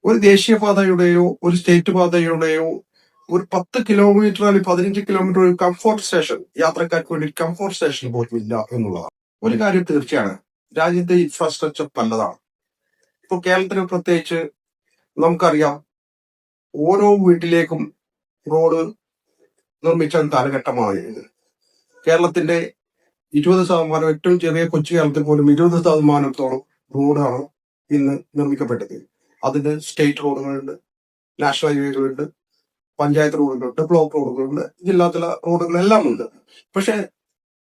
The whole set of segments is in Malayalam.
ഒരു ദേശീയപാതയുടെയോ ഒരു സ്റ്റേറ്റ് പാതയുടെയോ ഒരു 10 കിലോമീറ്റർ അല്ലെങ്കിൽ 15 കിലോമീറ്റർ ഒരു കംഫോർട്ട് സ്റ്റേഷൻ യാത്രക്കാർക്ക് വേണ്ടി കംഫോർട്ട് സ്റ്റേഷൻ പോലും ഇല്ല എന്നുള്ളതാണ്. ഒരു കാര്യം തീർച്ചയാണ്, രാജ്യത്തെ ഇൻഫ്രാസ്ട്രക്ചർ നല്ലതാണ്. ഇപ്പൊ കേരളത്തിന് പ്രത്യേകിച്ച് നമുക്കറിയാം, ഓരോ വീട്ടിലേക്കും റോഡ് നിർമ്മിച്ച ഒരു കാലഘട്ടമാണ് ഇത്. കേരളത്തിന്റെ 20%, ഏറ്റവും ചെറിയ കൊച്ചു കേരളത്തിൽ പോലും 20%-ഓളം റോഡാണ് ഇന്ന് നിർമ്മിക്കപ്പെട്ടത്. അതിന് സ്റ്റേറ്റ് റോഡുകളുണ്ട്, നാഷണൽ ഹൈവേകളുണ്ട്, പഞ്ചായത്ത് റോഡുകളുണ്ട്, ബ്ലോക്ക് റോഡുകളുണ്ട്, ജില്ലാതല റോഡുകളെല്ലാം ഉണ്ട്. പക്ഷെ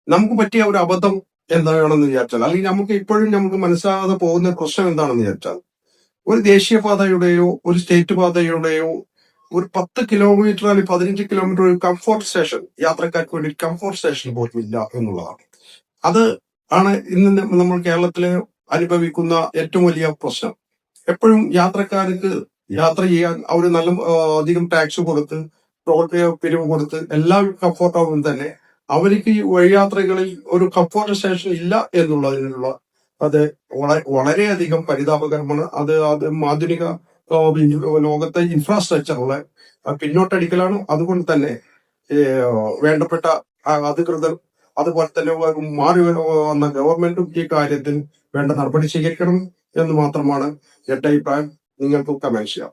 നമുക്ക് പറ്റിയ ഒരു അബദ്ധം എന്താണെന്ന് വിചാരിച്ചാൽ, അല്ലെങ്കിൽ നമുക്ക് ഇപ്പോഴും നമുക്ക് മനസ്സിലാകാതെ പോകുന്ന പ്രശ്നം എന്താണെന്ന് വിചാരിച്ചാൽ, ഒരു ദേശീയപാതയുടെയോ ഒരു സ്റ്റേറ്റ് പാതയുടെയോ ഒരു 10 കിലോമീറ്റർ അല്ലെങ്കിൽ 15 കിലോമീറ്റർ ഒരു കംഫോർട്ട് സ്റ്റേഷൻ യാത്രക്കാർക്ക് വേണ്ടി കംഫോർട്ട് സ്റ്റേഷൻ പോലും ഇല്ല എന്നുള്ളതാണ്. അത് ആണ് ഇന്ന് നമ്മൾ കേരളത്തില് അനുഭവിക്കുന്ന ഏറ്റവും വലിയ പ്രശ്നം. എപ്പോഴും യാത്രക്കാർക്ക് യാത്ര ചെയ്യാൻ അവർ നല്ല അധികം ടാക്സ് കൊടുത്ത്, ടോൾ പിരിവ് കൊടുത്ത് എല്ലാം കംഫോർട്ട് ആവുമ്പോൾ തന്നെ അവർക്ക് ഈ വഴിയാത്രകളിൽ ഒരു കംഫോർട്ട് സ്റ്റേഷൻ ഇല്ല എന്നുള്ളതിനുള്ള അത് വളരെയധികം പരിതാപകരമാണ്. അത് ആധുനിക ലോകത്തെ ഇൻഫ്രാസ്ട്രക്ചറിലെ പിന്നോട്ടടിക്കലാണ്. അതുകൊണ്ട് തന്നെ വേണ്ടപ്പെട്ട അധികൃതർ, അതുപോലെ തന്നെ മാറി വന്ന ഗവൺമെന്റും ഈ കാര്യത്തിൽ വേണ്ട നടപടി സ്വീകരിക്കണം എന്ന് മാത്രമാണ് എന്റെ അഭിപ്രായം. നിങ്ങൾക്ക് കമന്റ് ചെയ്യാം.